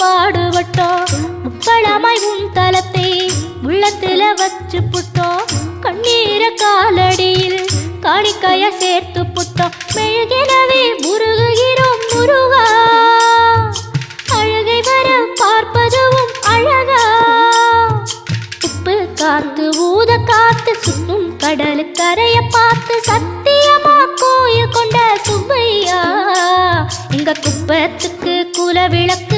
பாடுபட்டோம். முப்பழமாய் உன் தலத்தை உள்ளத்துல வச்சு புட்டோம். கண்ணீர காலடியில் காணிக்கைய சேர்த்து புட்டோம். மெழுகெனவே முருகுகிறோம் முருகா, அழுகை வர பார்ப்பதுவும் அழகா. உப்பு காத்து ஊத காத்து சுத்தும் கடலு கரைய பார்த்து சத்தியமா கோயில் கொண்ட சுப்பையா. எங்க குப்பத்துக்கு குல விளக்கு